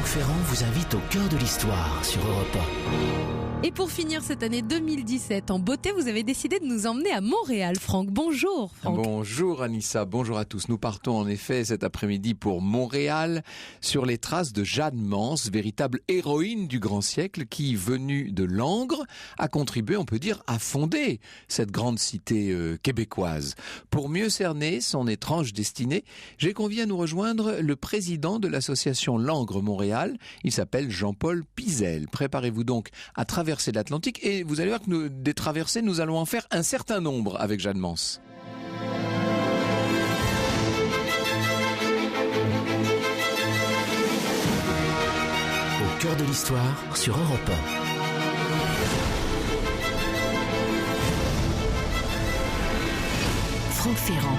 Franck Ferrand vous invite au cœur de l'histoire sur Europe 1. Et pour finir cette année 2017 en beauté, vous avez décidé de nous emmener à Montréal. Franck, bonjour Franck. Bonjour Anissa, bonjour à tous. Nous partons en effet cet après-midi pour Montréal, sur les traces de Jeanne Mance, véritable héroïne du grand siècle qui, venue de Langres, a contribué, on peut dire, à fonder cette grande cité québécoise. Pour mieux cerner son étrange destinée, j'ai convié à nous rejoindre le président de l'association Langres-Montréal. Il s'appelle Jean-Paul Pizel. Préparez-vous donc à traverser l'Atlantique et vous allez voir que des traversées, nous allons en faire un certain nombre avec Jeanne Mance. Au cœur de l'histoire sur Europe 1. Franck Ferrand.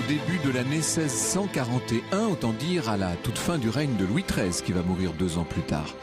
Début de l'année 1641, autant dire à la toute fin du règne de Louis XIII, qui va mourir 2 ans plus tard.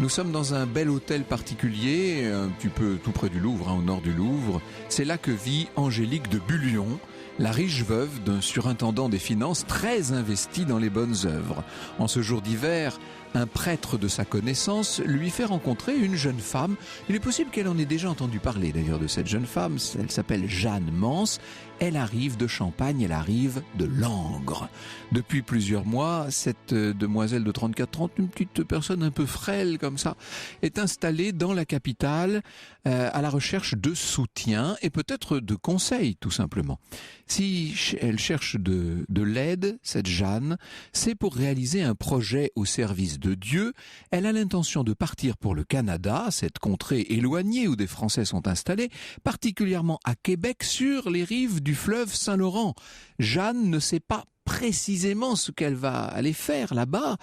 Nous sommes dans un bel hôtel particulier, un petit peu tout près du Louvre, au nord du Louvre. C'est là que vit Angélique de Bullion, la riche veuve d'un surintendant des finances très investi dans les bonnes œuvres. En ce jour d'hiver, un prêtre de sa connaissance lui fait rencontrer une jeune femme. Il est possible qu'elle en ait déjà entendu parler d'ailleurs de cette jeune femme. Elle s'appelle Jeanne Mance. Elle arrive de Champagne, elle arrive de Langres. Depuis plusieurs mois, cette demoiselle de 34 ans, une petite personne un peu frêle comme ça, est installée dans la capitale à la recherche de soutien et peut-être de conseils tout simplement. Si elle cherche de l'aide, cette Jeanne, c'est pour réaliser un projet au service de Dieu. Elle a l'intention de partir pour le Canada, cette contrée éloignée où des Français sont installés, particulièrement à Québec, sur les rives du fleuve Saint-Laurent. Jeanne ne sait pas précisément ce qu'elle va aller faire là-bas,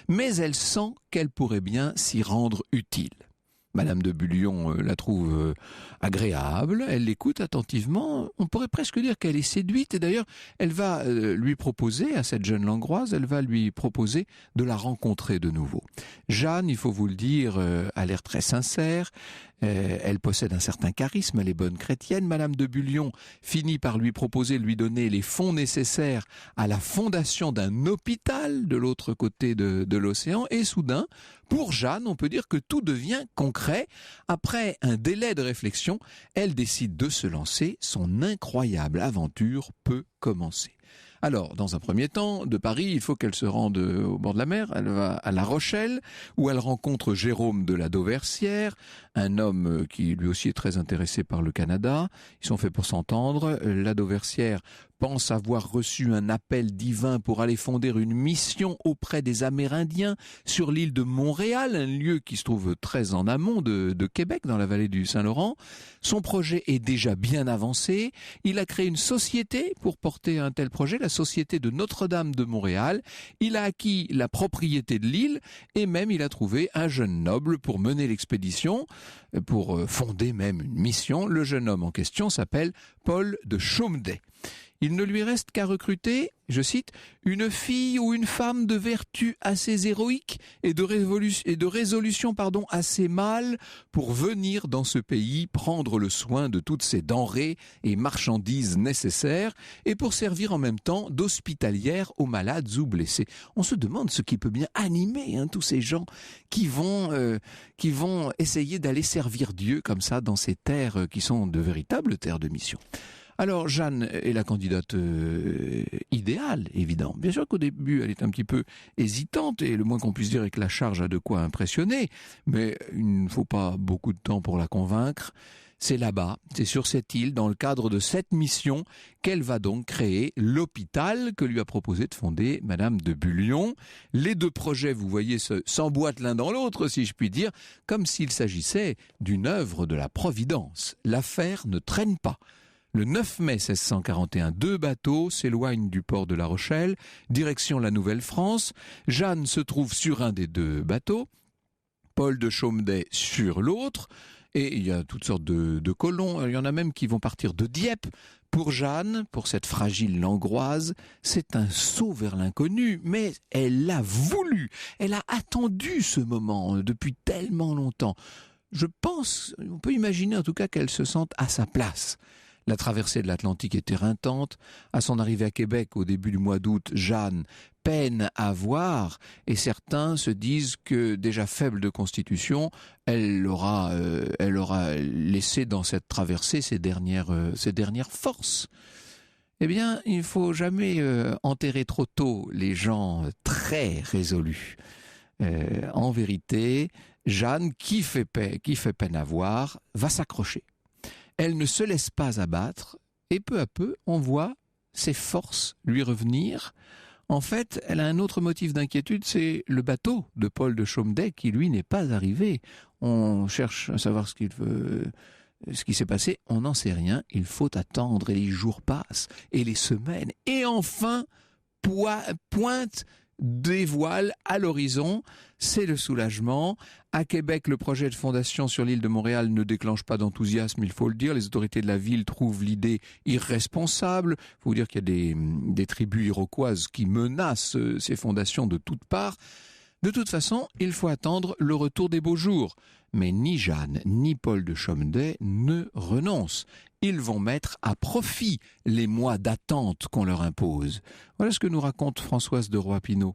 mais elle sent qu'elle pourrait bien s'y rendre utile. Madame de Bullion la trouve agréable, elle l'écoute attentivement, on pourrait presque dire qu'elle est séduite et d'ailleurs elle va lui proposer, à cette jeune Langroise, elle va lui proposer de la rencontrer de nouveau. Jeanne, il faut vous le dire, a l'air très sincère, elle possède un certain charisme, elle est bonne chrétienne. Madame de Bullion finit par lui proposer de lui donner les fonds nécessaires à la fondation d'un hôpital de l'autre côté de l'océan et soudain, pour Jeanne, on peut dire que tout devient concret. Après un délai de réflexion, elle décide de se lancer. Son incroyable aventure peut commencer. Alors, dans un premier temps, de Paris, il faut qu'elle se rende au bord de la mer. Elle va à La Rochelle, où elle rencontre Jérôme de la Dauversière, un homme qui lui aussi est très intéressé par le Canada. Ils sont faits pour s'entendre. La Dauversière pense avoir reçu un appel divin pour aller fonder une mission auprès des Amérindiens sur l'île de Montréal, un lieu qui se trouve très en amont de Québec, dans la vallée du Saint-Laurent. Son projet est déjà bien avancé. Il a créé une société pour porter un tel projet, la Société de Notre-Dame de Montréal. Il a acquis la propriété de l'île et même il a trouvé un jeune noble pour mener l'expédition, pour fonder même une mission. Le jeune homme en question s'appelle Paul de Chaumeday. Il ne lui reste qu'à recruter, je cite, une fille ou une femme de vertu assez héroïque et de résolution assez mâle pour venir dans ce pays prendre le soin de toutes ces denrées et marchandises nécessaires et pour servir en même temps d'hospitalière aux malades ou blessés. On se demande ce qui peut bien animer tous ces gens qui vont essayer d'aller servir Dieu comme ça dans ces terres qui sont de véritables terres de mission. Alors Jeanne est la candidate idéale, évidemment. Bien sûr qu'au début, elle est un petit peu hésitante et le moins qu'on puisse dire est que la charge a de quoi impressionner, mais il ne faut pas beaucoup de temps pour la convaincre. C'est là-bas, c'est sur cette île, dans le cadre de cette mission, qu'elle va donc créer l'hôpital que lui a proposé de fonder Madame de Bullion. Les deux projets, vous voyez, s'emboîtent l'un dans l'autre, si je puis dire, comme s'il s'agissait d'une œuvre de la Providence. L'affaire ne traîne pas. Le 9 mai 1641, 2 bateaux s'éloignent du port de La Rochelle, direction la Nouvelle-France. Jeanne se trouve sur un des 2 bateaux, Paul de Chaumeday sur l'autre, et il y a toutes sortes de colons. Il y en a même qui vont partir de Dieppe. Pour Jeanne, pour cette fragile Langroise, c'est un saut vers l'inconnu, mais elle l'a voulu, elle a attendu ce moment depuis tellement longtemps. je pense, on peut imaginer en tout cas qu'elle se sente à sa place. La traversée de l'Atlantique est éreintante. À son arrivée à Québec au début du mois d'août, Jeanne peine à voir et certains se disent que déjà faible de constitution, elle aura laissé dans cette traversée ses dernières forces. Eh bien, il ne faut jamais enterrer trop tôt les gens très résolus. En vérité, Jeanne, qui fait peine à voir, va s'accrocher. Elle ne se laisse pas abattre et peu à peu, on voit ses forces lui revenir. En fait, elle a un autre motif d'inquiétude, c'est le bateau de Paul de Chaumeday qui, lui, n'est pas arrivé. On cherche à savoir ce qui s'est passé, on n'en sait rien. Il faut attendre et les jours passent et les semaines. Et enfin, pointe des voiles à l'horizon, c'est le soulagement. À Québec, le projet de fondation sur l'île de Montréal ne déclenche pas d'enthousiasme, il faut le dire. Les autorités de la ville trouvent l'idée irresponsable. Il faut vous dire qu'il y a des tribus iroquoises qui menacent ces fondations de toutes parts. De toute façon, il faut attendre le retour des beaux jours. Mais ni Jeanne, ni Paul de Chaumeday ne renoncent. Ils vont mettre à profit les mois d'attente qu'on leur impose. Voilà ce que nous raconte Françoise de Roy-Pinot.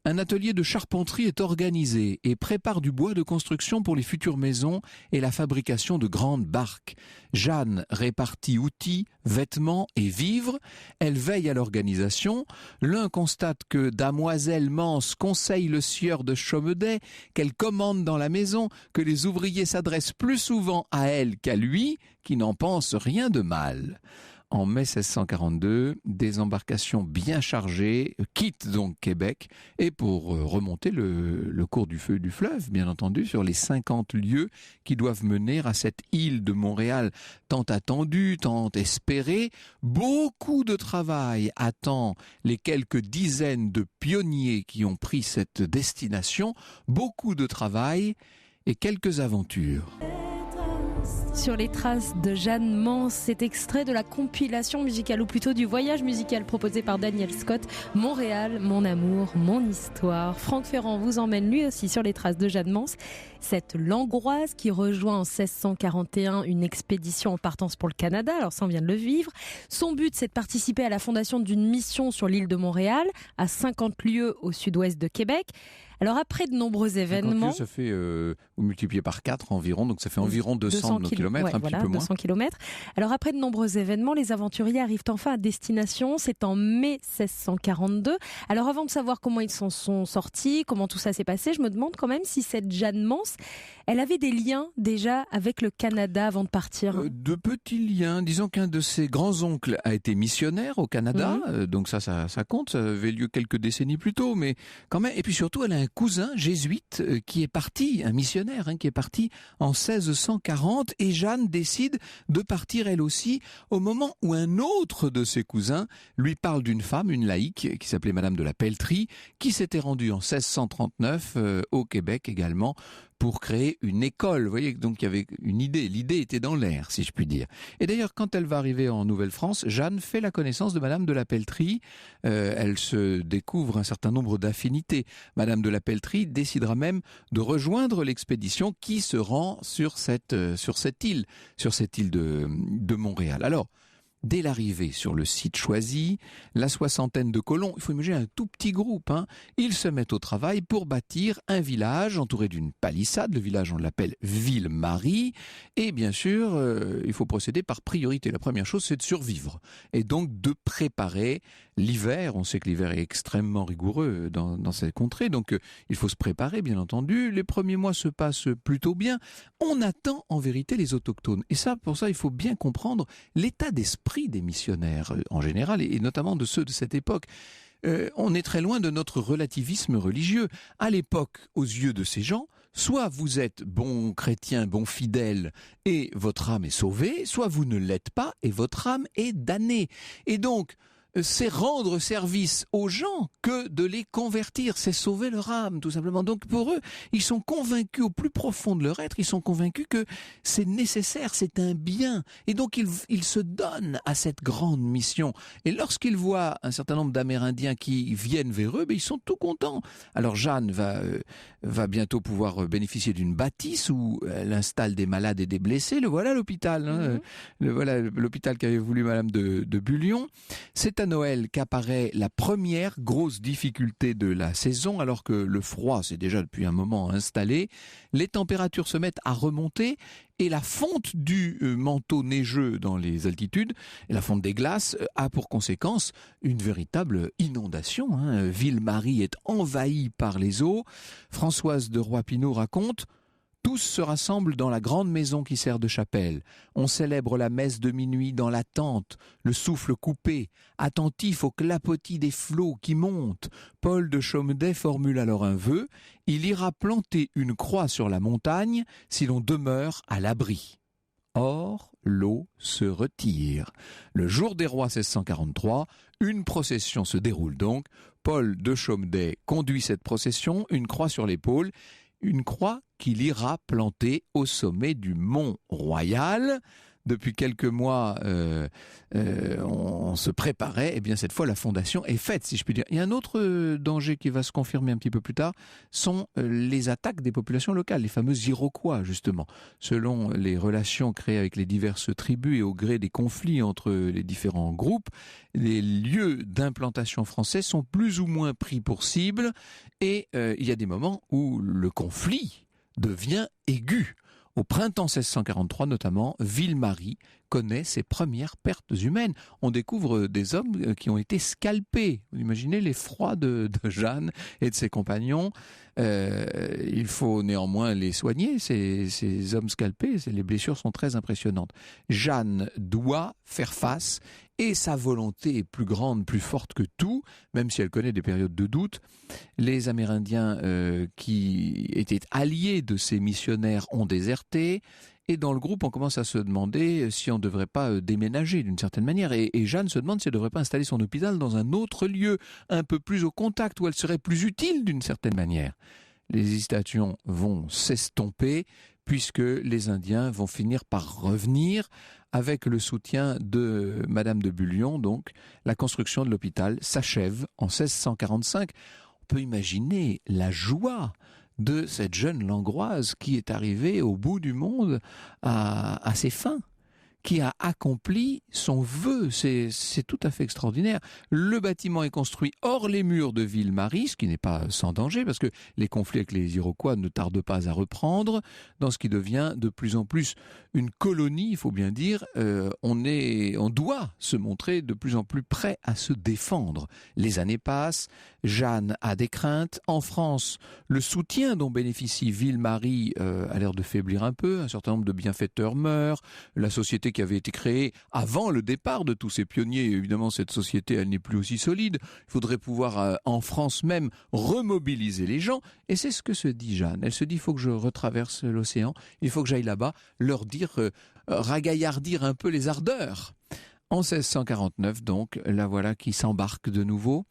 Un atelier de charpenterie est organisé et prépare du bois de construction pour les futures maisons et la fabrication de grandes barques. Jeanne répartit outils, vêtements et vivres. Elle veille à l'organisation. L'un constate que Damoiselle Mance conseille le sieur de Chaumeday, qu'elle commande dans la maison, que les ouvriers s'adressent plus souvent à elle qu'à lui, qui n'en pense rien de mal. En mai 1642, des embarcations bien chargées quittent donc Québec et pour remonter le cours du fleuve, bien entendu, sur les 50 lieues qui doivent mener à cette île de Montréal tant attendue, tant espérée. Beaucoup de travail attend les quelques dizaines de pionniers qui ont pris cette destination. Beaucoup de travail et quelques aventures. Sur les traces de Jeanne Mance, cet extrait de la compilation musicale, ou plutôt du voyage musical proposé par Daniel Scott, Montréal, mon amour, mon histoire. Franck Ferrand vous emmène lui aussi sur les traces de Jeanne Mance, cette Langroise qui rejoint en 1641 une expédition en partance pour le Canada, alors ça on vient de le vivre. Son but c'est de participer à la fondation d'une mission sur l'île de Montréal, à 50 lieues au sud-ouest de Québec. Alors après de nombreux événements... Ça fait, vous multipliez par 4 environ, donc ça fait environ 200 kilomètres, ouais, un petit peu moins. 200 kilomètres. Alors après de nombreux événements, les aventuriers arrivent enfin à destination, c'est en mai 1642. Alors avant de savoir comment ils s'en sont sortis, comment tout ça s'est passé, je me demande quand même si cette Jeanne Mance, elle avait des liens déjà avec le Canada avant de partir. De petits liens, disons qu'un de ses grands-oncles a été missionnaire au Canada, donc ça compte, ça avait lieu quelques décennies plus tôt, mais quand même, et puis surtout elle a un cousin jésuite qui est parti, un missionnaire qui est parti en 1640 et Jeanne décide de partir elle aussi au moment où un autre de ses cousins lui parle d'une femme, une laïque qui s'appelait Madame de la Pelletrie, qui s'était rendue en 1639 au Québec également pour créer une école. Vous voyez, donc il y avait une idée. L'idée était dans l'air, si je puis dire. Et d'ailleurs, quand elle va arriver en Nouvelle-France, Jeanne fait la connaissance de Madame de la Pelletrie. Elle se découvre un certain nombre d'affinités. Madame de la Pelletrie décidera même de rejoindre l'expédition qui se rend sur cette île de Montréal. Alors, dès l'arrivée sur le site choisi, la soixantaine de colons, il faut imaginer un tout petit groupe, ils se mettent au travail pour bâtir un village entouré d'une palissade. Le village, on l'appelle Ville-Marie. Et bien sûr, il faut procéder par priorité. La première chose, c'est de survivre. Et donc de préparer l'hiver. On sait que l'hiver est extrêmement rigoureux dans cette contrée. Donc il faut se préparer, bien entendu. Les premiers mois se passent plutôt bien. On attend en vérité les autochtones. Et ça, pour ça, il faut bien comprendre l'état d'esprit des missionnaires en général et notamment de ceux de cette époque. On est très loin de notre relativisme religieux. À l'époque, aux yeux de ces gens, soit vous êtes bon chrétien, bon fidèle et votre âme est sauvée, soit vous ne l'êtes pas et votre âme est damnée. Et donc, c'est rendre service aux gens que de les convertir, c'est sauver leur âme, tout simplement. Donc pour eux, ils sont convaincus au plus profond de leur être, ils sont convaincus que c'est nécessaire, c'est un bien. Et donc ils se donnent à cette grande mission. Et lorsqu'ils voient un certain nombre d'Amérindiens qui viennent vers eux, ils sont tout contents. Alors Jeanne va bientôt pouvoir bénéficier d'une bâtisse où elle installe des malades et des blessés. Le voilà l'hôpital, hein. Le voilà l'hôpital qu'avait voulu Madame de Bullion. C'est à Noël qu'apparaît la première grosse difficulté de la saison, alors que le froid s'est déjà depuis un moment installé. Les températures se mettent à remonter et la fonte du manteau neigeux dans les altitudes, et la fonte des glaces, a pour conséquence une véritable inondation. Ville-Marie est envahie par les eaux. Françoise de Roy-Pinault raconte: tous se rassemblent dans la grande maison qui sert de chapelle. On célèbre la messe de minuit dans la tente, le souffle coupé, attentif au clapotis des flots qui montent. Paul de Chaumedet formule alors un vœu: il ira planter une croix sur la montagne si l'on demeure à l'abri. Or, l'eau se retire. Le jour des rois 1643, une procession se déroule donc. Paul de Chaumedet conduit cette procession, une croix sur l'épaule, une croix qu'il ira planter au sommet du Mont Royal. Depuis quelques mois, on se préparait. Et bien cette fois, la fondation est faite, si je puis dire. Il y a un autre danger qui va se confirmer un petit peu plus tard, sont les attaques des populations locales, les fameux Iroquois, justement. Selon les relations créées avec les diverses tribus et au gré des conflits entre les différents groupes, les lieux d'implantation français sont plus ou moins pris pour cible. Et il y a des moments où le conflit devient aigu. Au printemps 1643 notamment, Ville-Marie connaît ses premières pertes humaines. On découvre des hommes qui ont été scalpés. Vous imaginez l'effroi de Jeanne et de ses compagnons. Il faut néanmoins les soigner, ces hommes scalpés. Les blessures sont très impressionnantes. Jeanne doit faire face et sa volonté est plus grande, plus forte que tout, même si elle connaît des périodes de doute. Les Amérindiens qui étaient alliés de ces missionnaires ont déserté. Et dans le groupe, on commence à se demander si on ne devrait pas déménager d'une certaine manière. Et Jeanne se demande si elle ne devrait pas installer son hôpital dans un autre lieu, un peu plus au contact, où elle serait plus utile d'une certaine manière. Les hésitations vont s'estomper, puisque les Indiens vont finir par revenir avec le soutien de Madame de Bullion. Donc, la construction de l'hôpital s'achève en 1645. On peut imaginer la joie de cette jeune Langroise qui est arrivée au bout du monde à ses fins, qui a accompli son vœu. C'est tout à fait extraordinaire. Le bâtiment est construit hors les murs de Ville-Marie, ce qui n'est pas sans danger, parce que les conflits avec les Iroquois ne tardent pas à reprendre, dans ce qui devient de plus en plus une colonie, il faut bien dire. On doit se montrer de plus en plus prêt à se défendre. Les années passent, Jeanne a des craintes. En France, le soutien dont bénéficie Ville-Marie a l'air de faiblir un peu. Un certain nombre de bienfaiteurs meurent. La société qui avait été créée avant le départ de tous ces pionniers, évidemment cette société elle n'est plus aussi solide. Il faudrait pouvoir en France même remobiliser les gens, et c'est ce que se dit Jeanne. Elle se dit: il faut que je retraverse l'océan, il faut que j'aille là-bas, leur dire, ragaillardir un peu les ardeurs. En 1649 donc, la voilà qui s'embarque de nouveau.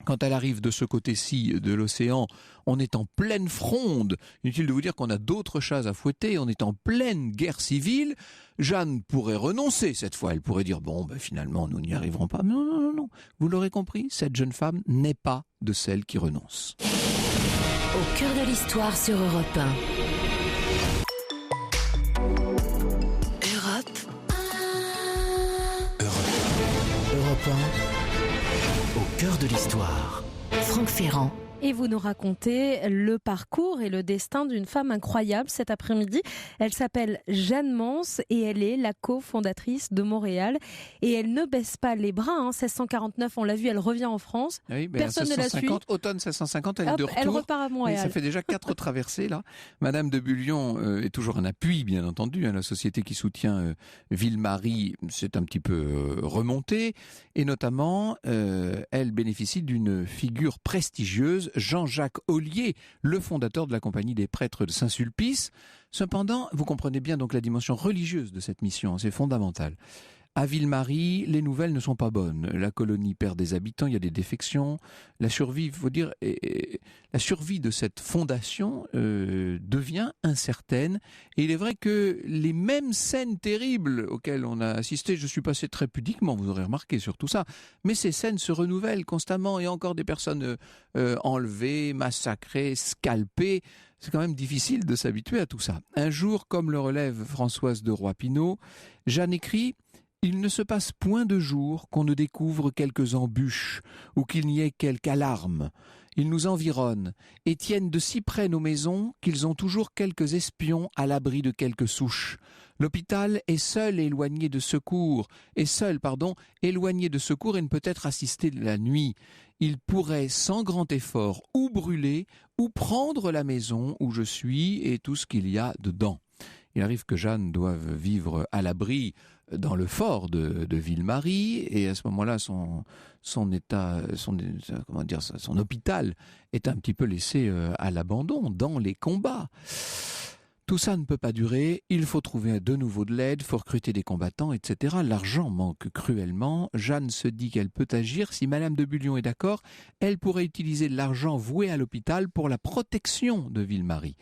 Quand elle arrive de ce côté-ci de l'océan, on est en pleine fronde. Inutile de vous dire qu'on a d'autres chats à fouetter. On est en pleine guerre civile. Jeanne pourrait renoncer cette fois. Elle pourrait dire: bon, finalement, nous n'y arriverons pas. Mais non. Vous l'aurez compris, cette jeune femme n'est pas de celles qui renoncent. Au cœur de l'histoire sur Europe 1. Europe 1. Au cœur de l'histoire. Franck Ferrand. Et vous nous racontez le parcours et le destin d'une femme incroyable cet après-midi. Elle s'appelle Jeanne Mance et elle est la cofondatrice de Montréal. Et elle ne baisse pas les bras. 1649, on l'a vu, elle revient en France. Oui, personne ne la suit. Automne 1650, elle est de retour. Elle repart à Montréal. Oui, ça fait déjà 4 traversées là. Madame de Bullion est toujours un appui, bien entendu. La société qui soutient Ville-Marie, c'est un petit peu remonté. Et notamment, elle bénéficie d'une figure prestigieuse, Jean-Jacques Ollier, le fondateur de la Compagnie des prêtres de Saint-Sulpice. Cependant, vous comprenez bien donc la dimension religieuse de cette mission, c'est fondamental. À Ville-Marie, les nouvelles ne sont pas bonnes. La colonie perd des habitants, il y a des défections. La survie, il faut dire, la survie de cette fondation devient incertaine. Et il est vrai que les mêmes scènes terribles auxquelles on a assisté, je suis passé très pudiquement, vous aurez remarqué sur tout ça, mais ces scènes se renouvellent constamment et encore des personnes enlevées, massacrées, scalpées. C'est quand même difficile de s'habituer à tout ça. Un jour, comme le relève Françoise de Roy-Pinot, Jeanne écrit: il ne se passe point de jour qu'on ne découvre quelques embûches ou qu'il n'y ait quelque alarme. Ils nous environnent et tiennent de si près nos maisons qu'ils ont toujours quelques espions à l'abri de quelques souches. L'hôpital est éloigné de secours et ne peut être assisté de la nuit. Il pourrait sans grand effort ou brûler ou prendre la maison où je suis et tout ce qu'il y a dedans. Il arrive que Jeanne doive vivre à l'abri dans le fort de Ville-Marie, et à ce moment-là, son hôpital est un petit peu laissé à l'abandon dans les combats. Tout ça ne peut pas durer, il faut trouver de nouveau de l'aide, il faut recruter des combattants, etc. L'argent manque cruellement. Jeanne se dit qu'elle peut agir. Si Madame de Bullion est d'accord, elle pourrait utiliser l'argent voué à l'hôpital pour la protection de Ville-Marie.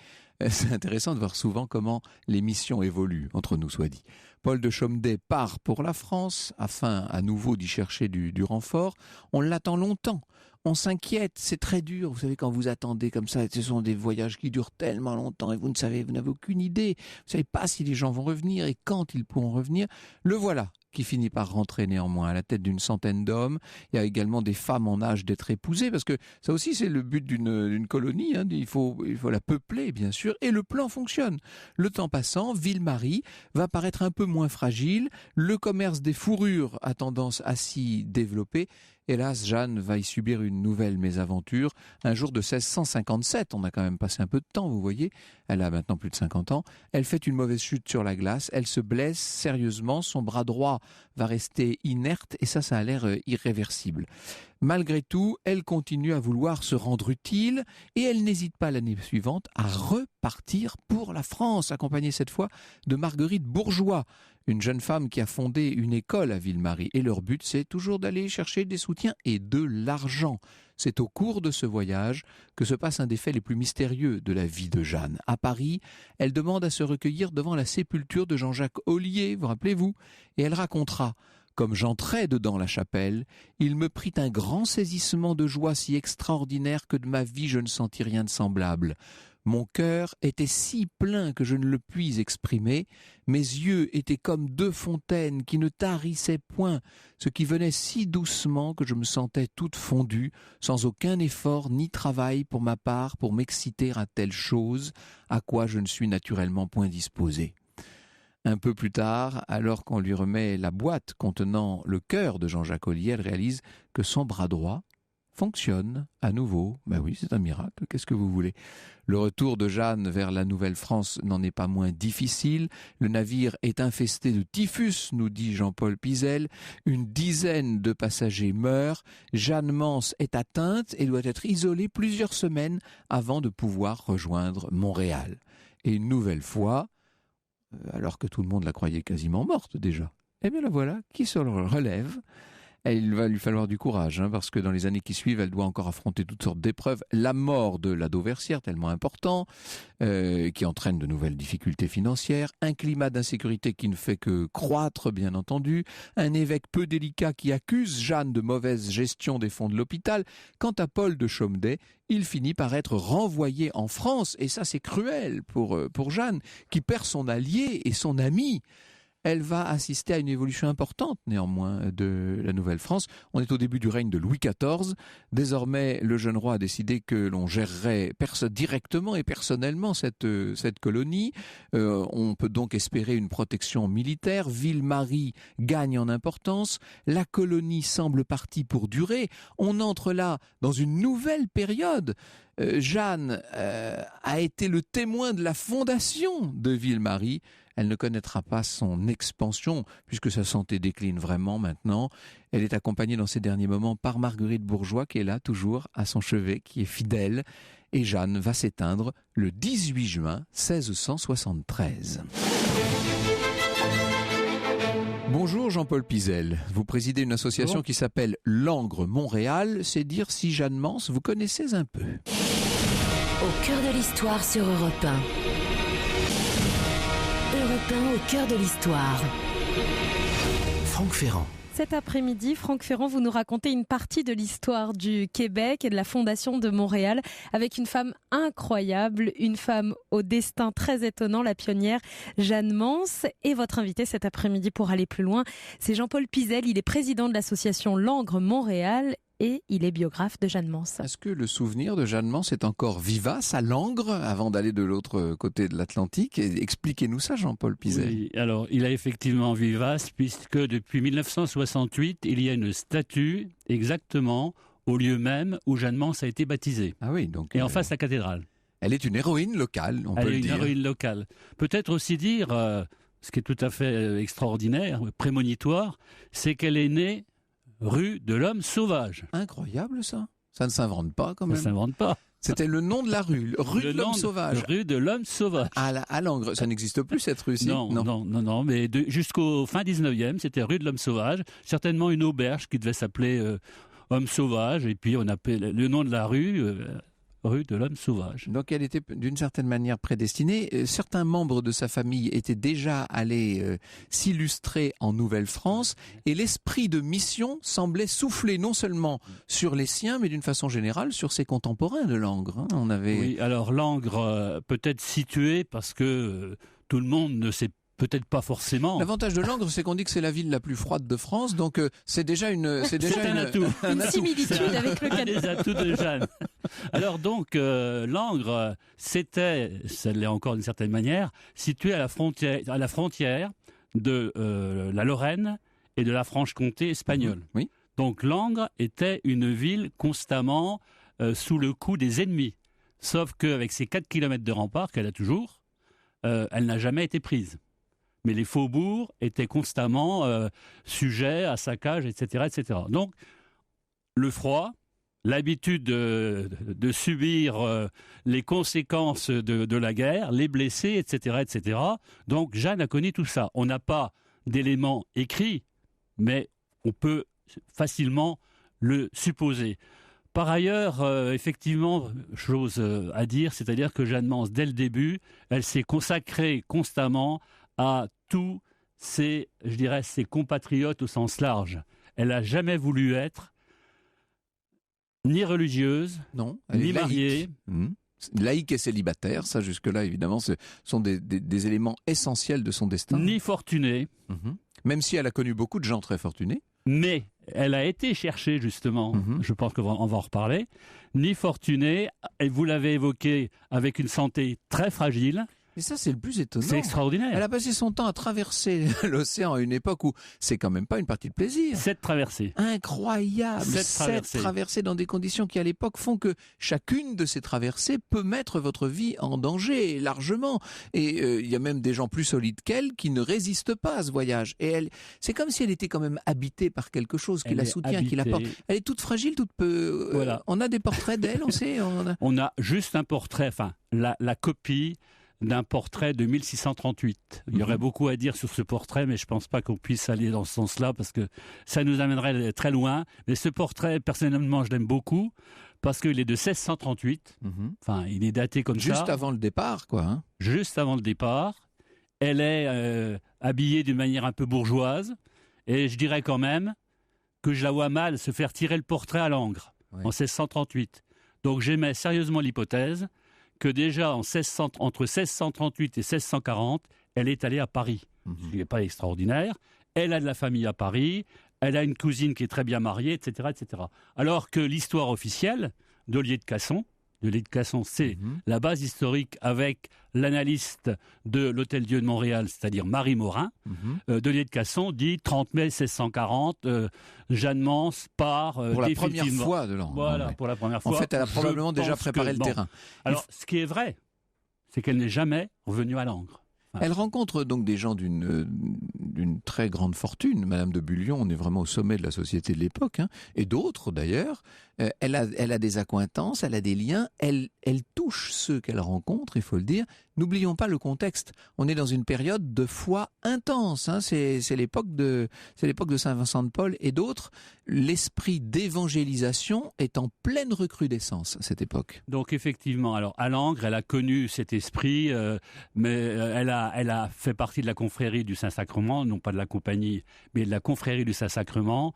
C'est intéressant de voir souvent comment les missions évoluent, entre nous soit dit. Paul de Chomedey part pour la France, afin à nouveau d'y chercher du renfort. On l'attend longtemps. On s'inquiète, c'est très dur. Vous savez, quand vous attendez comme ça, ce sont des voyages qui durent tellement longtemps et vous n'avez aucune idée. Vous ne savez pas si les gens vont revenir et quand ils pourront revenir. Le voilà qui finit par rentrer néanmoins à la tête d'une centaine d'hommes. Il y a également des femmes en âge d'être épousées, parce que ça aussi c'est le but d'une colonie, hein. Il faut la peupler bien sûr, et le plan fonctionne. Le temps passant, Ville-Marie va paraître un peu moins fragile, le commerce des fourrures a tendance à s'y développer. Hélas, Jeanne va y subir une nouvelle mésaventure. Un jour de 1657, on a quand même passé un peu de temps, vous voyez, elle a maintenant plus de 50 ans, elle fait une mauvaise chute sur la glace, elle se blesse sérieusement, son bras droit va rester inerte et ça a l'air irréversible. Malgré tout, elle continue à vouloir se rendre utile et elle n'hésite pas l'année suivante à repartir pour la France, accompagnée cette fois de Marguerite Bourgeois, une jeune femme qui a fondé une école à Ville-Marie. Et leur but, c'est toujours d'aller chercher des soutiens et de l'argent. C'est au cours de ce voyage que se passe un des faits les plus mystérieux de la vie de Jeanne. À Paris, elle demande à se recueillir devant la sépulture de Jean-Jacques Ollier, vous rappelez-vous, et elle racontera: comme j'entrais dedans la chapelle, il me prit un grand saisissement de joie si extraordinaire que de ma vie je ne sentis rien de semblable. Mon cœur était si plein que je ne le puis exprimer, mes yeux étaient comme deux fontaines qui ne tarissaient point, ce qui venait si doucement que je me sentais toute fondue, sans aucun effort ni travail pour ma part pour m'exciter à telle chose, à quoi je ne suis naturellement point disposé. Un peu plus tard, alors qu'on lui remet la boîte contenant le cœur de Jean-Jacques Ollier, elle réalise que son bras droit fonctionne à nouveau. Ben oui, c'est un miracle, qu'est-ce que vous voulez? Le retour de Jeanne vers la Nouvelle-France n'en est pas moins difficile. Le navire est infesté de typhus, nous dit Jean-Paul Pizel. Une dizaine de passagers meurent. Jeanne Mance est atteinte et doit être isolée plusieurs semaines avant de pouvoir rejoindre Montréal. Et une nouvelle fois, alors que tout le monde la croyait quasiment morte déjà, eh bien la voilà qui se relève. Et il va lui falloir du courage, parce que dans les années qui suivent, elle doit encore affronter toutes sortes d'épreuves. La mort de la Dauversière, tellement important, qui entraîne de nouvelles difficultés financières. Un climat d'insécurité qui ne fait que croître, bien entendu. Un évêque peu délicat qui accuse Jeanne de mauvaise gestion des fonds de l'hôpital. Quant à Paul de Chomedey, il finit par être renvoyé en France. Et ça, c'est cruel pour Jeanne, qui perd son allié et son ami. Elle va assister à une évolution importante, néanmoins, de la Nouvelle-France. On est au début du règne de Louis XIV. Désormais, le jeune roi a décidé que l'on gérerait directement et personnellement cette colonie. On peut donc espérer une protection militaire. Ville-Marie gagne en importance. La colonie semble partie pour durer. On entre là dans une nouvelle période. Jeanne a été le témoin de la fondation de Ville-Marie. Elle ne connaîtra pas son expansion puisque sa santé décline vraiment maintenant. Elle est accompagnée dans ces derniers moments par Marguerite Bourgeois qui est là toujours à son chevet, qui est fidèle. Et Jeanne va s'éteindre le 18 juin 1673. Bonjour Jean-Paul Pizel, vous présidez une association qui s'appelle Langres Montréal, c'est dire si Jeanne Mans vous connaissez un peu. Au cœur de l'histoire sur Europe 1. Europe 1 au cœur de l'histoire. Franck Ferrand. Cet après-midi, Franck Ferrand, vous nous racontez une partie de l'histoire du Québec et de la fondation de Montréal avec une femme incroyable, une femme au destin très étonnant, la pionnière Jeanne Mans. Et votre invité cet après-midi pour aller plus loin, c'est Jean-Paul Pizel. Il est président de l'association Langres Montréal et il est biographe de Jeanne Mans. Est-ce que le souvenir de Jeanne Mans est encore vivace à Langres avant d'aller de l'autre côté de l'Atlantique? Expliquez-nous ça, Jean-Paul Pizel. Oui, alors il est effectivement vivace puisque depuis 1968, il y a une statue exactement au lieu même où Jeanne Mans a été baptisée. Ah oui, donc. Et en face la cathédrale. Elle est une héroïne locale, on peut le dire. Elle est une héroïne locale. Peut-être aussi dire, ce qui est tout à fait extraordinaire, prémonitoire, c'est qu'elle est née rue de l'Homme Sauvage. Incroyable ça. Ça ne s'invente pas quand même. Ça ne s'invente pas. C'était le nom de la rue, rue de l'Homme Sauvage. Rue de l'Homme Sauvage. À Langres, ça n'existe plus cette rue-ci. Non, mais jusqu'au fin 19e, c'était rue de l'Homme Sauvage. Certainement une auberge qui devait s'appeler Homme Sauvage, et puis on appelait le nom de la rue rue de l'Homme Sauvage. Donc elle était d'une certaine manière prédestinée. Certains membres de sa famille étaient déjà allés s'illustrer en Nouvelle-France et l'esprit de mission semblait souffler non seulement sur les siens mais d'une façon générale sur ses contemporains de Langres. Oui, alors Langres peut être situé parce que tout le monde ne sait peut-être pas forcément. L'avantage de Langres, c'est qu'on dit que c'est la ville la plus froide de France, donc c'est déjà un atout. Une similitude avec le Canada. Des atouts de Jeanne. Alors donc, Langres, c'était, ça l'est encore d'une certaine manière, situé à la frontière de la Lorraine et de la Franche-Comté espagnole. Oui. Donc Langres était une ville constamment sous le coup des ennemis. Sauf qu'avec ses 4 km de remparts qu'elle a toujours, elle n'a jamais été prise. Mais les faubourgs étaient constamment sujets à saccage, etc., etc. Donc, le froid, l'habitude de subir les conséquences de la guerre, les blessés, etc., etc. Donc, Jeanne a connu tout ça. On n'a pas d'éléments écrits, mais on peut facilement le supposer. Par ailleurs, effectivement, chose à dire, c'est-à-dire que Jeanne Mans, dès le début, elle s'est consacrée constamment à tous ses compatriotes au sens large. Elle n'a jamais voulu être ni religieuse, ni mariée. Laïque et célibataire, ça jusque-là, évidemment, ce sont des éléments essentiels de son destin. Ni fortunée. Même si elle a connu beaucoup de gens très fortunés. Mais elle a été cherchée, justement, je pense qu'on va en reparler, ni fortunée, et vous l'avez évoqué, avec une santé très fragile. Et ça, c'est le plus étonnant. C'est extraordinaire. Elle a passé son temps à traverser l'océan à une époque où c'est quand même pas une partie de plaisir. 7 traversées. Incroyable. 7 traversées dans des conditions qui, à l'époque, font que chacune de ces traversées peut mettre votre vie en danger, largement. Et il y a même des gens plus solides qu'elle qui ne résistent pas à ce voyage. Et c'est comme si elle était quand même habitée par quelque chose qui la soutient, qui la porte. Elle est toute fragile, toute peu... Voilà. On a des portraits d'elle, on sait. On a juste un portrait, enfin, la copie d'un portrait de 1638. Il y aurait beaucoup à dire sur ce portrait, mais je ne pense pas qu'on puisse aller dans ce sens-là, parce que ça nous amènerait très loin. Mais ce portrait, personnellement, je l'aime beaucoup, parce qu'il est de 1638. Enfin, il est daté comme ça. Juste avant le départ, quoi. Juste avant le départ. Elle est habillée d'une manière un peu bourgeoise, et je dirais quand même que je la vois mal se faire tirer le portrait à Langres, en 1638. Donc j'émets sérieusement l'hypothèse que déjà entre 1638 et 1640, elle est allée à Paris. Ce qui n'est pas extraordinaire. Elle a de la famille à Paris, elle a une cousine qui est très bien mariée, etc. etc. Alors que l'histoire officielle d'Olivier de Casson, c'est la base historique avec l'analyste de l'Hôtel-Dieu de Montréal, c'est-à-dire Marie Morin. D'Olivier de Casson dit 30 mai 1640, Jeanne Mans part pour la première fois de l'an. Voilà, pour la première fois. En fait, elle a probablement déjà préparé le terrain. Alors, ce qui est vrai, c'est qu'elle n'est jamais revenue à Langres. Voilà. Elle rencontre donc des gens d'une très grande fortune. Madame de Bullion, on est vraiment au sommet de la société de l'époque, et d'autres d'ailleurs. Elle a des accointances, elle a des liens, elle touche touche ceux qu'elle rencontre, il faut le dire. N'oublions pas le contexte. On est dans une période de foi intense. C'est l'époque de Saint Vincent de Paul et d'autres. L'esprit d'évangélisation est en pleine recrudescence à cette époque. Donc effectivement, alors à Langres, elle a connu cet esprit, mais elle a fait partie de la confrérie du Saint-Sacrement, non pas de la compagnie, mais de la confrérie du Saint-Sacrement.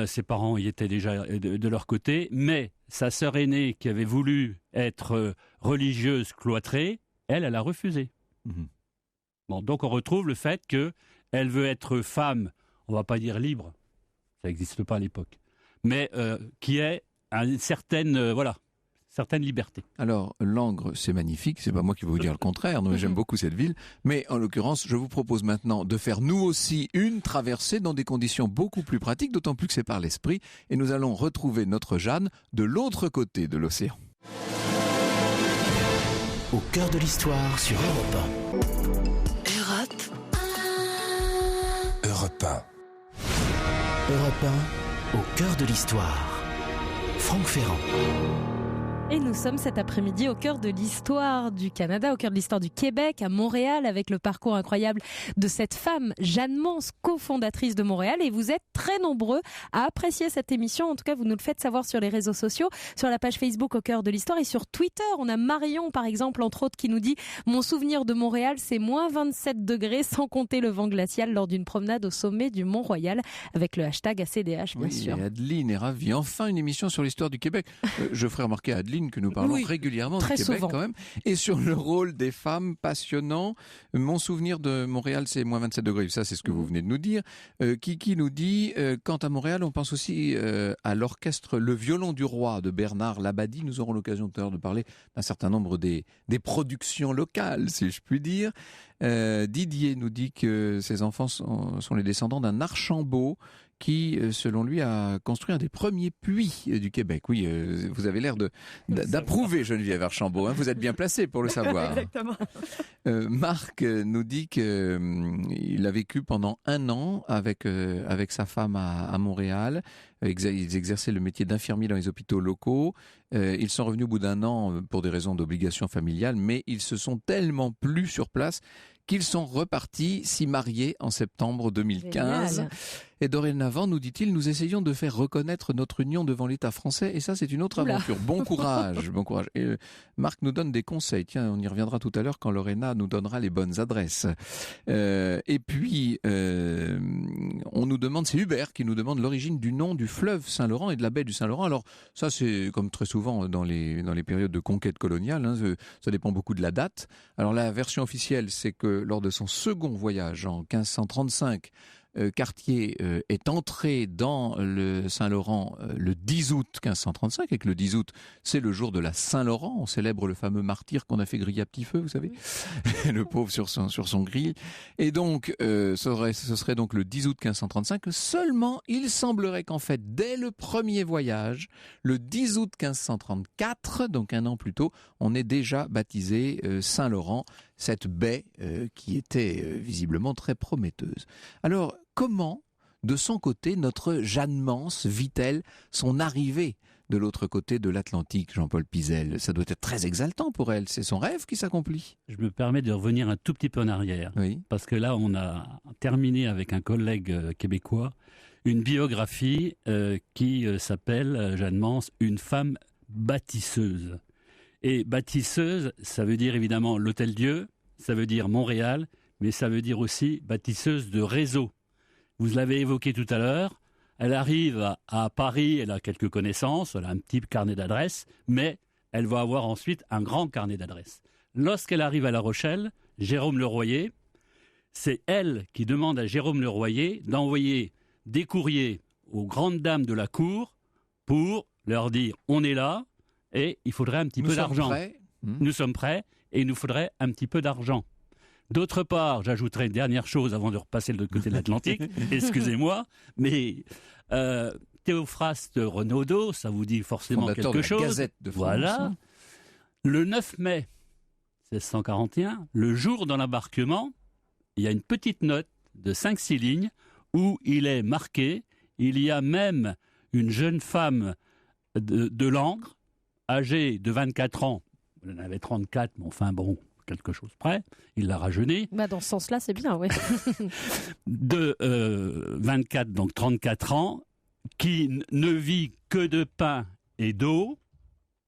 Ses parents y étaient déjà de leur côté, mais sa sœur aînée qui avait voulu être religieuse cloîtrée, elle a refusé. Mmh. Bon, donc on retrouve le fait qu'elle veut être femme, on ne va pas dire libre, ça n'existe pas à l'époque, mais qui ait une certaine liberté. Alors, Langres, c'est magnifique, c'est pas moi qui vais vous dire le contraire, non, j'aime beaucoup cette ville, mais en l'occurrence, je vous propose maintenant de faire nous aussi une traversée dans des conditions beaucoup plus pratiques, d'autant plus que c'est par l'esprit, et nous allons retrouver notre Jeanne de l'autre côté de l'océan. Au cœur de l'histoire sur Europe 1. Europe 1. Europe 1, au cœur de l'histoire. Franck Ferrand. Et nous sommes cet après-midi au cœur de l'histoire du Canada, au cœur de l'histoire du Québec, à Montréal, avec le parcours incroyable de cette femme, Jeanne Mance, cofondatrice de Montréal. Et vous êtes très nombreux à apprécier cette émission. En tout cas, vous nous le faites savoir sur les réseaux sociaux, sur la page Facebook au cœur de l'histoire et sur Twitter. On a Marion, par exemple, entre autres, qui nous dit « Mon souvenir de Montréal, c'est moins 27 degrés, sans compter le vent glacial lors d'une promenade au sommet du Mont-Royal », avec le hashtag ACDH, bien sûr. Et Adeline est ravie. Enfin, une émission sur l'histoire du Québec. Je ferai remarquer à Adeline que nous parlons régulièrement du Québec souvent. Quand même, et sur le rôle des femmes, passionnant. Mon souvenir de Montréal, c'est moins 27 degrés, ça c'est ce que vous venez de nous dire. Kiki nous dit, quant à Montréal, on pense aussi à l'orchestre Le Violon du Roi de Bernard Labadie. Nous aurons l'occasion tout à l'heure de parler d'un certain nombre des productions locales, si je puis dire. Didier nous dit que ses enfants sont les descendants d'un Archambault qui, selon lui, a construit un des premiers puits du Québec. Oui, vous avez l'air d'approuver Geneviève Archambault. Vous êtes bien placé pour le savoir. Exactement. Marc nous dit qu'il a vécu pendant 1 an avec sa femme à Montréal. Ils exerçaient le métier d'infirmier dans les hôpitaux locaux. Ils sont revenus au bout d'1 an pour des raisons d'obligation familiale, mais ils se sont tellement plu sur place qu'ils sont repartis s'y marier en septembre 2015. Génial. Et dorénavant, nous dit-il, nous essayons de faire reconnaître notre union devant l'État français. Et ça, c'est une autre aventure. Bon courage, bon courage. Et Marc nous donne des conseils. Tiens, on y reviendra tout à l'heure quand Lorena nous donnera les bonnes adresses. Et puis, on nous demande, c'est Hubert qui nous demande l'origine du nom du fleuve Saint-Laurent et de la baie du Saint-Laurent. Alors, ça, c'est comme très souvent dans les périodes de conquête coloniale. Ça dépend beaucoup de la date. Alors, la version officielle, c'est que lors de son second voyage en 1535, Cartier est entré dans le Saint-Laurent le 10 août 1535, et que le 10 août, c'est le jour de la Saint-Laurent. On célèbre le fameux martyr qu'on a fait griller à petit feu, vous savez, le pauvre sur son grill. Et donc, ce serait donc le 10 août 1535. Seulement, il semblerait qu'en fait, dès le premier voyage, le 10 août 1534, donc 1 an plus tôt, on ait déjà baptisé Saint-Laurent, cette baie qui était visiblement très prometteuse. Alors, comment, de son côté, notre Jeanne Mance vit-elle son arrivée de l'autre côté de l'Atlantique, Jean-Paul Pizel? Ça doit être très exaltant pour elle, c'est son rêve qui s'accomplit. Je me permets de revenir un tout petit peu en arrière, parce que là, on a terminé avec un collègue québécois une biographie qui s'appelle, Jeanne Mance, une femme bâtisseuse. Et bâtisseuse, ça veut dire évidemment l'Hôtel-Dieu, ça veut dire Montréal, mais ça veut dire aussi bâtisseuse de réseau. Vous l'avez évoqué tout à l'heure, elle arrive à Paris, elle a quelques connaissances, elle a un petit carnet d'adresses, mais elle va avoir ensuite un grand carnet d'adresses. Lorsqu'elle arrive à La Rochelle, Jérôme Leroyer, c'est elle qui demande à Jérôme Leroyer d'envoyer des courriers aux grandes dames de la cour pour leur dire « on est là », et il faudrait un petit peu d'argent. Nous sommes prêts et il nous faudrait un petit peu d'argent. D'autre part, j'ajouterai une dernière chose avant de repasser de l'autre côté de l'Atlantique, excusez-moi, mais Théophraste Renaudot, ça vous dit forcément fondateur quelque chose. De la Gazette de France. Voilà. Le 9 mai 1641, le jour dans l'embarquement, il y a une petite note de 5-6 lignes où il est marqué, il y a même une jeune femme de Langres, âgée de 24 ans, Il en avait 34, mais enfin bon, quelque chose près. Il l'a rajeuni. Bah dans ce sens-là, c'est bien, oui. De 24, donc 34 ans, qui ne vit que de pain et d'eau,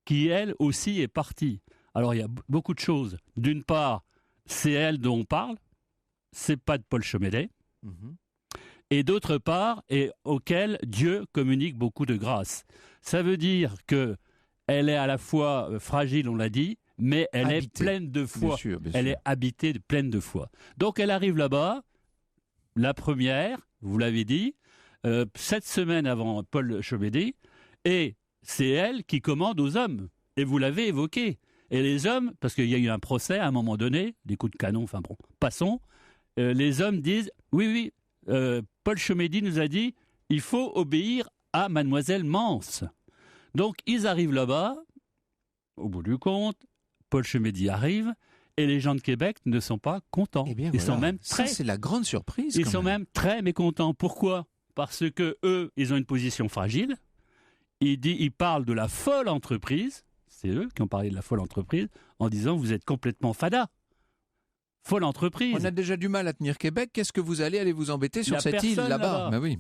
qui elle aussi est partie. Alors il y a beaucoup de choses. D'une part, c'est elle dont on parle, c'est pas de Paul Chomédé. Et d'autre part, et auquel Dieu communique beaucoup de grâce. Ça veut dire que elle est à la fois fragile, on l'a dit, mais elle Habitée. est pleine de foi. Bien sûr. Elle est habitée, pleine de foi. Donc elle arrive là-bas, la première, vous l'avez dit, 7 semaines avant Paul Chomédé, et c'est elle qui commande aux hommes. Et vous l'avez évoqué. Et les hommes, parce qu'il y a eu un procès à un moment donné, des coups de canon, enfin bon, passons, les hommes disent, oui, Paul Chomédé nous a dit, il faut obéir à Mademoiselle Mance. Donc ils arrivent là-bas, au bout du compte, Paul Chomédé arrive, et les gens de Québec ne sont pas contents. Eh bien, Ils sont même ça, très, c'est la grande surprise. ils quand sont même très mécontents. Pourquoi ? Parce que eux, ils ont une position fragile. Ils parlent de la folle entreprise. C'est eux qui ont parlé de la folle entreprise en disant vous êtes complètement fada. Folle entreprise. On a déjà du mal à tenir Québec. Qu'est-ce que vous allez vous embêter Il y sur a cette île personne là-bas là-bas. Ben oui.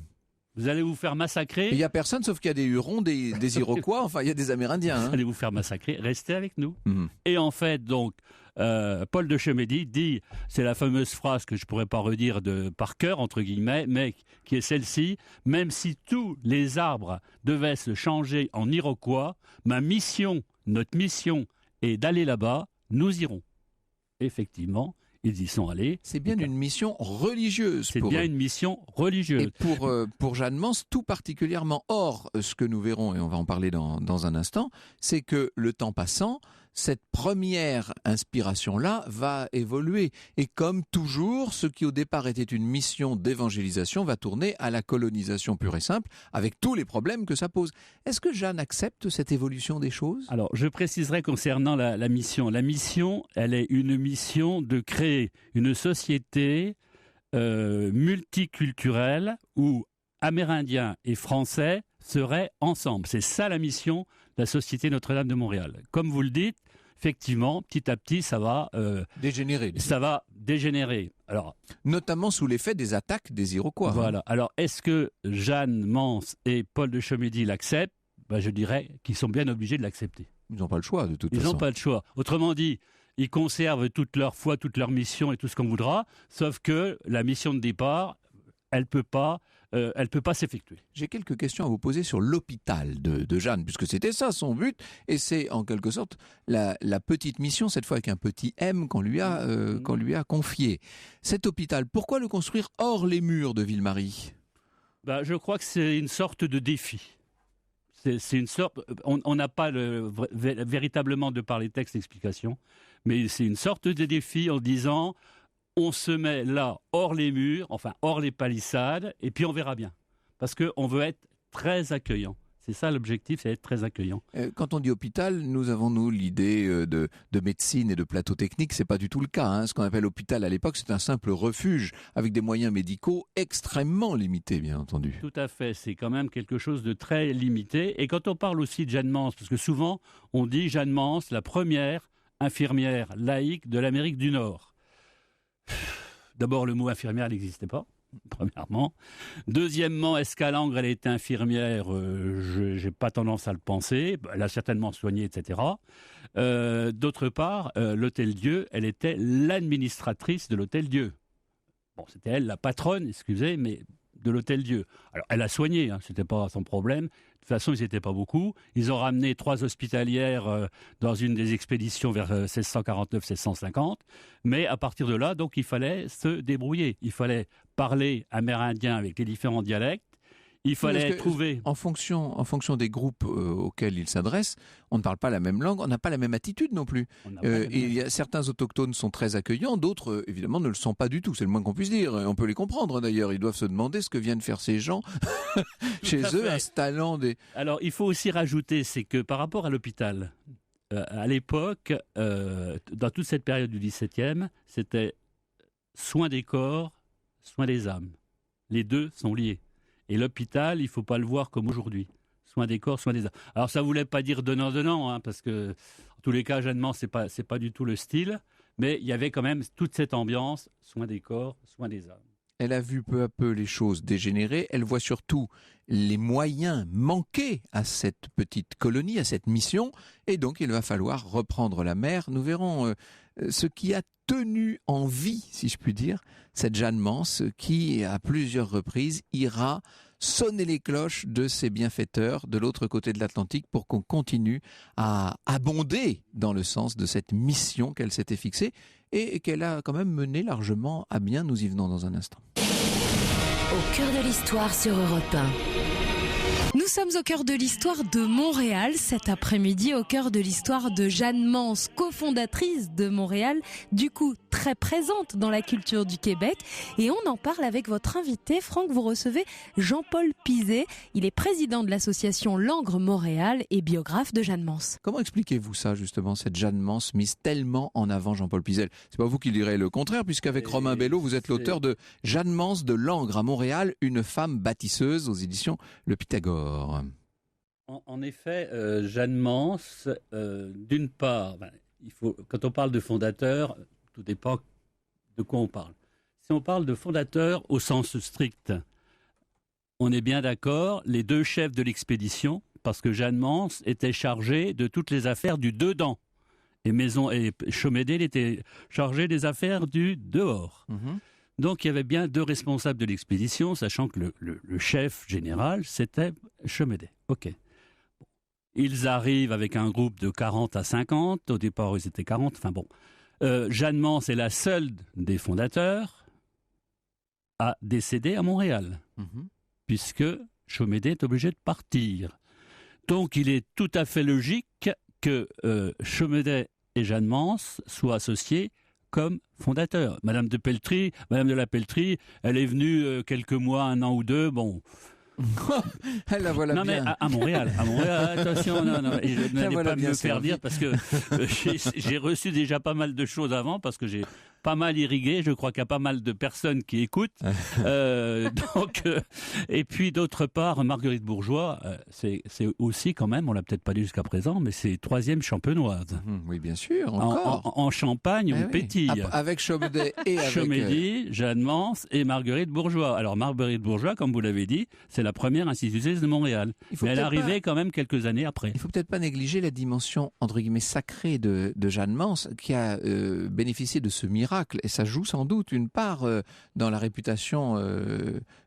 Vous allez vous faire massacrer. Il n'y a personne sauf qu'il y a des Hurons, des Iroquois, enfin il y a des Amérindiens. Vous Hein. allez vous faire massacrer. Restez avec nous. Mhm. Et en fait, donc, Paul de Chomédé dit, c'est la fameuse phrase que je ne pourrais pas redire par cœur, entre guillemets, mais qui est celle-ci, même si tous les arbres devaient se changer en Iroquois, notre mission est d'aller là-bas, nous irons. Effectivement, ils y sont allés. C'est bien une mission religieuse. C'est pour bien eux. une mission religieuse. Et pour Jeanne Mance, tout particulièrement. Or, ce que nous verrons, et on va en parler dans un instant, c'est que le temps passant, cette première inspiration-là va évoluer. Et comme toujours, ce qui au départ était une mission d'évangélisation va tourner à la colonisation pure et simple, avec tous les problèmes que ça pose. Est-ce que Jeanne accepte cette évolution des choses ? Alors, je préciserai concernant la mission. La mission, elle est une mission de créer une société multiculturelle où Amérindiens et Français seraient ensemble. C'est ça la mission de la Société Notre-Dame de Montréal. Comme vous le dites, effectivement, petit à petit, ça va dégénérer. Alors, notamment sous l'effet des attaques des Iroquois. voilà. Alors, est-ce que Jeanne Mance et Paul de Chomédé l'acceptent ? Je dirais qu'ils sont bien obligés de l'accepter. Ils n'ont pas le choix, de toute Ils façon. n'ont pas le choix. Autrement dit, ils conservent toute leur foi, toute leur mission et tout ce qu'on voudra, sauf que la mission de départ, elle peut pas s'effectuer. J'ai quelques questions à vous poser sur l'hôpital de Jeanne, puisque c'était ça son but, et c'est en quelque sorte la petite mission, cette fois avec un petit M qu'on lui a confié. Cet hôpital, pourquoi le construire hors les murs de Ville-Marie ? Je crois que c'est une sorte de défi. C'est une sorte. On n'a pas véritablement de par les textes d'explication, mais c'est une sorte de défi en disant on se met là hors les murs, enfin hors les palissades, et puis on verra bien, parce qu'on veut être très accueillant. C'est ça l'objectif, c'est être très accueillant. Quand on dit hôpital, nous avons l'idée de médecine et de plateau technique. C'est pas du tout le cas. Hein. Ce qu'on appelle hôpital à l'époque, c'est un simple refuge avec des moyens médicaux extrêmement limités, bien entendu. Tout à fait, c'est quand même quelque chose de très limité. Et quand on parle aussi de Jeanne Mance, parce que souvent on dit Jeanne Mance, la première infirmière laïque de l'Amérique du Nord. D'abord, le mot infirmière n'existait pas. Premièrement. Deuxièmement, Escalangre, elle était infirmière, je n'ai pas tendance à le penser, elle a certainement soigné, etc. D'autre part, l'Hôtel Dieu, elle était l'administratrice de l'Hôtel Dieu. Bon, c'était elle la patronne, excusez, mais de l'Hôtel Dieu. Alors, elle a soigné, ce n'était pas son problème. De toute façon, ils n'étaient pas beaucoup. Ils ont ramené 3 hospitalières dans une des expéditions vers 1649-1650. Mais à partir de là, donc, il fallait se débrouiller. Il fallait parler amérindien avec les différents dialectes. Il fallait trouver... En fonction des groupes auxquels ils s'adressent, on ne parle pas la même langue, on n'a pas la même attitude non plus. Il y a certains autochtones sont très accueillants, d'autres évidemment ne le sont pas du tout. C'est le moins qu'on puisse dire. On peut les comprendre d'ailleurs. Ils doivent se demander ce que viennent faire ces gens chez eux, installant des... Alors il faut aussi rajouter, c'est que par rapport à l'hôpital, à l'époque, dans toute cette période du XVIIe, c'était soin des corps, soin des âmes. Les deux sont liés. Et l'hôpital, il ne faut pas le voir comme aujourd'hui. soin des corps, soin des âmes. Alors ça voulait pas dire donnant, hein, parce que en tous les cas, Jeanne Mance, c'est pas du tout le style, mais il y avait quand même toute cette ambiance, soin des corps, soin des âmes. Elle a vu peu à peu les choses dégénérer. Elle voit surtout les moyens manquer à cette petite colonie, à cette mission. Et donc, il va falloir reprendre la mer. Nous verrons ce qui a tenu en vie, si je puis dire, cette Jeanne Mance qui, à plusieurs reprises, ira sonner les cloches de ses bienfaiteurs de l'autre côté de l'Atlantique pour qu'on continue à abonder dans le sens de cette mission qu'elle s'était fixée et qu'elle a quand même menée largement à bien. Nous y venons dans un instant. Au cœur de l'histoire sur Europe 1. Nous sommes au cœur de l'histoire de Montréal cet après-midi, au cœur de l'histoire de Jeanne Mance, cofondatrice de Montréal, du coup très présente dans la culture du Québec. Et on en parle avec votre invité. Franck, vous recevez Jean-Paul Pizet. Il est président de l'association Langres Montréal et biographe de Jeanne Mance. Comment expliquez-vous ça justement, cette Jeanne Mance mise tellement en avant, Jean-Paul Pizet? C'est pas vous qui direz le contraire, puisqu'avec Romain Bello, vous êtes l'auteur de Jeanne Mance de Langres à Montréal, une femme bâtisseuse aux éditions Le Pythagore. En effet, Jeanne Mance, d'une part, quand on parle de fondateur, tout dépend de quoi on parle. Si on parle de fondateur au sens strict, on est bien d'accord, les deux chefs de l'expédition, parce que Jeanne Mance était chargée de toutes les affaires du dedans, et Chomédé était chargé des affaires du dehors. Donc il y avait bien deux responsables de l'expédition, sachant que le chef général, c'était Chomédé. Ok. Ils arrivent avec un groupe de 40 à 50. Au départ, ils étaient 40. Enfin bon. Jeanne Mance est la seule des fondateurs à décéder à Montréal, puisque Chomédé est obligé de partir. Donc il est tout à fait logique que Chomédé et Jeanne Mance soient associés comme fondateur. Madame de la Peltrie, elle est venue quelques mois, un an ou deux, bon. Elle la voilà non, bien. Mais à Montréal, attention, non, je n'allais pas me faire dire parce que j'ai reçu déjà pas mal de choses avant, parce que j'ai pas mal irrigué, je crois qu'il y a pas mal de personnes qui écoutent. Et puis d'autre part, Marguerite Bourgeois, c'est aussi quand même, on l'a peut-être pas dit jusqu'à présent, mais c'est 3e champenoise. Oui, bien sûr, encore. En Champagne, on pétille. Avec Chomédé et avec... Chomédé, Jeanne Mance et Marguerite Bourgeois. Alors Marguerite Bourgeois, comme vous l'avez dit, c'est la première institutrice de Montréal. Mais elle arrivait quand même quelques années après. Il faut peut-être pas négliger la dimension, entre guillemets, sacrée de Jeanne Mance, qui a bénéficié de ce miracle. Et ça joue sans doute une part dans la réputation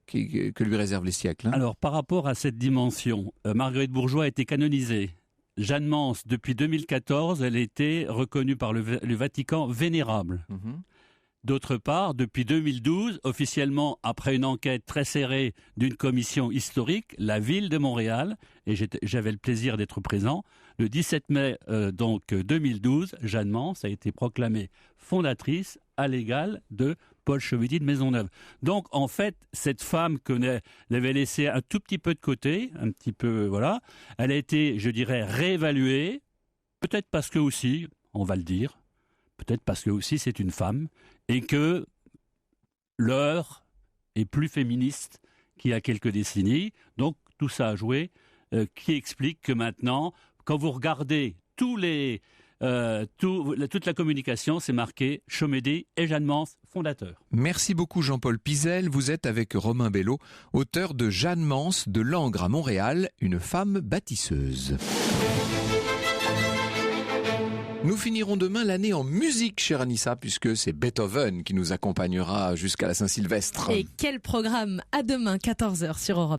que lui réservent les siècles. Alors, par rapport à cette dimension, Marguerite Bourgeois a été canonisée. Jeanne Mance, depuis 2014, elle a été reconnue par le Vatican vénérable. D'autre part, depuis 2012, officiellement, après une enquête très serrée d'une commission historique, la ville de Montréal, et j'avais le plaisir d'être présent, le 17 mai 2012, Jeanne Mance a été proclamée fondatrice à l'égal de Paul Chevedy de Maisonneuve. Donc, en fait, cette femme qu'on avait laissée un tout petit peu de côté, un petit peu, voilà, elle a été, je dirais, réévaluée, peut-être parce que aussi, on va le dire, peut-être parce que aussi c'est une femme, et que l'heure est plus féministe qu'il y a quelques décennies. Donc tout ça a joué, qui explique que maintenant, quand vous regardez toute la communication, c'est marqué Chomédé et Jeanne Mance, fondateur. Merci beaucoup Jean-Paul Pizet. Vous êtes avec Romain Bello, auteur de Jeanne Mance de Langres à Montréal, une femme bâtisseuse. Nous finirons demain l'année en musique, chère Anissa, puisque c'est Beethoven qui nous accompagnera jusqu'à la Saint-Sylvestre. Et quel programme! À demain, 14h sur Europe.